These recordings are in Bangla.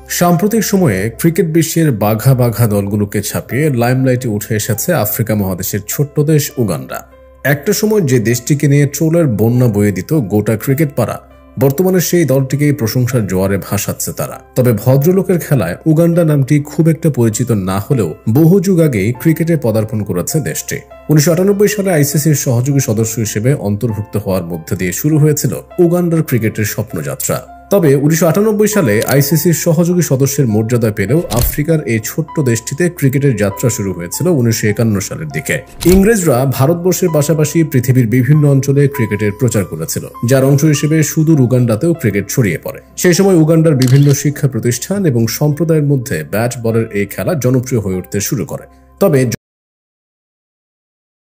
সাম্প্রতিক সময়ে ক্রিকেট বিশ্বের বাঘা বাঘা দলগুলোকে ছাপিয়ে লাইমলাইটে উঠে এসেছে আফ্রিকা মহাদেশের ছোট্ট দেশ উগান্ডা। একটা সময় যে দেশটিকে নিয়ে ট্রোলের বন্যা বয়ে দিত গোটা ক্রিকেট পাড়া, বর্তমানে সেই দলটিকেই প্রশংসার জোয়ারে ভাসাচ্ছে তারা। তবে ভদ্রলোকের খেলায় উগান্ডা নামটি খুব একটা পরিচিত না হলেও বহু যুগ আগেই ক্রিকেটে পদার্পণ করেছে দেশটি। 1998 সালে আইসিসির সহযোগী সদস্য হিসেবে অন্তর্ভুক্ত হওয়ার মধ্যে দিয়ে শুরু হয়েছিল উগান্ডার ক্রিকেটের স্বপ্নযাত্রা। তবে 1998 সালে আইসিসির সহযোগী সদস্যের মর্যাদা পেলেও আফ্রিকার এই ছোট্ট দেশটিতে ক্রিকেটের যাত্রা শুরু হয়েছিল 1951 সালের দিকে। ইংরেজরা ভারতবর্ষের পাশাপাশি পৃথিবীর বিভিন্ন অঞ্চলে ক্রিকেটের প্রচার করেছিল, যার অংশ হিসেবে সুদূর উগান্ডাতেও ক্রিকেট ছড়িয়ে পড়ে। সেই সময় উগান্ডার বিভিন্ন শিক্ষা প্রতিষ্ঠান এবং সম্প্রদায়ের মধ্যে ব্যাট বলের এই খেলা জনপ্রিয় হয়ে উঠতে শুরু করে। তবে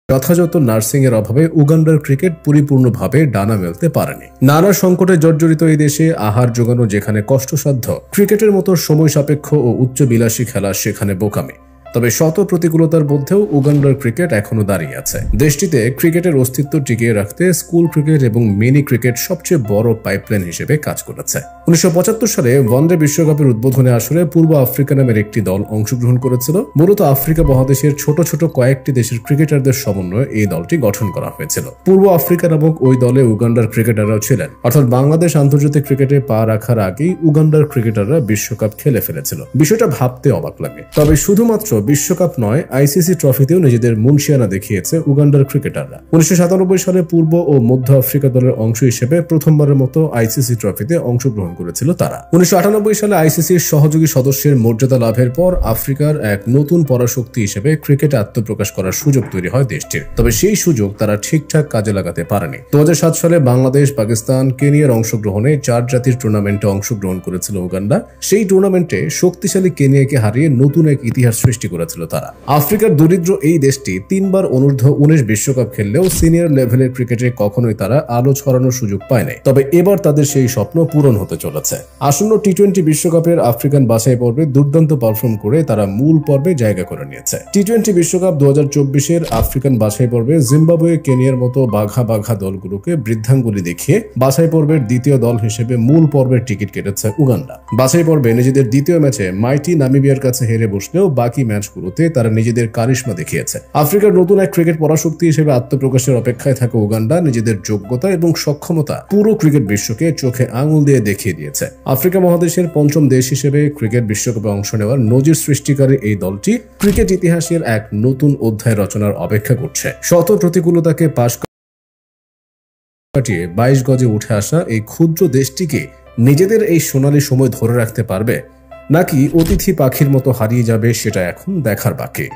যথাযথ নার্সিং এর অভাবে উগান্ডার ক্রিকেট পরিপূর্ণভাবে ডানা মেলতে পারেনি। নানা সংকটে জর্জরিত এই দেশে আহার যোগানো যেখানে কষ্টসাধ্য, ক্রিকেটের মতো সময় সাপেক্ষ ও উচ্চবিলাসী খেলা সেখানে বোকামি। তবে শত প্রতিকূলতার মধ্যেও উগান্ডার ক্রিকেট এখনো দাঁড়িয়ে আছে। দেশটিতে ক্রিকেটের অস্তিত্ব টিকিয়ে রাখতে স্কুল ক্রিকেট এবং মিনি ক্রিকেট সবচেয়ে বড় পাইপলাইন হিসেবে কাজ করেছে। 1975 সালে ওয়ানডে বিশ্বকাপের উদ্বোধনী আসরে পূর্ব আফ্রিকা নামের একটি দল অংশগ্রহণ করেছিল। মূলত আফ্রিকা মহাদেশের ছোট ছোট কয়েকটি দেশের ক্রিকেটারদের সমন্বয়ে এই দলটি গঠন করা হয়েছিল। পূর্ব আফ্রিকা নামক ওই দলে উগান্ডার ক্রিকেটাররাও ছিলেন, অর্থাৎ বাংলাদেশ আন্তর্জাতিক ক্রিকেটে পা রাখার আগেই উগান্ডার ক্রিকেটাররা বিশ্বকাপ খেলে ফেলেছিল। বিষয়টা ভাবতে অবাক লাগে। তবে শুধুমাত্র বিশ্বকাপ নয়, আইসিসি ট্রফিতেও নিজেদের মুনশিয়ানা দেখিয়েছে উগান্ডার ক্রিকেটাররা। 1997 সালে পূর্ব ও মধ্য আফ্রিকা দলের অংশ হিসেবে প্রথমবারের মতো আইসিসি ট্রফিতে অংশগ্রহণ করেছিল তারা। 1998 সালে আইসিসির সহযোগী সদস্যের মর্যাদা লাভের পর আফ্রিকার এক নতুন পরাশক্তি হিসেবে ক্রিকেটে আত্মপ্রকাশ করার সুযোগ তৈরি হয় দেশটির। তবে সেই সুযোগ তারা ঠিকঠাক কাজে লাগাতে পারেনি। 2007 সালে বাংলাদেশ, পাকিস্তান, কেনিয়ার অংশগ্রহণে 4 জাতির টুর্নামেন্টে অংশগ্রহণ করেছিল উগান্ডা। সেই টুর্নামেন্টে শক্তিশালী কেনিয়াকে হারিয়ে নতুন এক ইতিহাস সৃষ্টি করেছিল তারা। আফ্রিকার দরিদ্র এই দেশটি 3 বার অনূর্ধ্ব 19 বিশ্বকাপ খেললেও সিনিয়র লেভেলের ক্রিকেটে কখনোই তারা আলো ছড়ানোর সুযোগ পায় নাই। তবে এবার তাদের সেই স্বপ্ন পূরণ হতে চলেছে। আসন্ন টি-20 বিশ্বকাপের আফ্রিকান বাছাই পর্বে দুর্দান্ত পারফর্ম করে তারা মূল পর্বে জায়গা করে নিয়েছে। টি-20 বিশ্বকাপ 2024-এর আফ্রিকান বাছাই পর্বে জিম্বাবুয়ে, কেনিয়ার মতো বাঘা বাঘা দলগুলোকে বৃদ্ধাঙ্গুলি দেখিয়ে বাছাই পর্বের দ্বিতীয় দল হিসেবে মূল পর্বের টিকিট কেটেছে উগান্ডা। বাছাই পর্বে নিজেদের দ্বিতীয় ম্যাচে মাইটি নামিবিয়ার কাছে হেরে বসলেও বাকি ম্যাচগুলোতে তারা নিজেদের কারিশমা দেখিয়েছে। আফ্রিকার নতুন এক ক্রিকেট পরাশক্তি হিসেবে আত্মপ্রকাশের অপেক্ষায় থাকা উগান্ডা নিজেদের যোগ্যতা এবং সক্ষমতা পুরো ক্রিকেট বিশ্বকে চোখে আঙুল দিয়ে দেখিয়ে দিয়েছে। আফ্রিকা মহাদেশের 5ম দেশ হিসেবে ক্রিকেট বিশ্বকাপে অংশ নেওয়ার নজির সৃষ্টিকারী এই দলটি ক্রিকেট ইতিহাসের এক নতুন অধ্যায় রচনার অপেক্ষা করছে। শত প্রতিকূলতাকে পাশ কাটিয়ে 22 গজে উঠে আসা এই ক্ষুদ্র দেশটিকে নিজেদের এই সোনালী সময় ধরে রাখতে পারবে, নাকি অতিথি পাখির মতো হারিয়ে যাবে, সেটা এখন দেখার বাকি।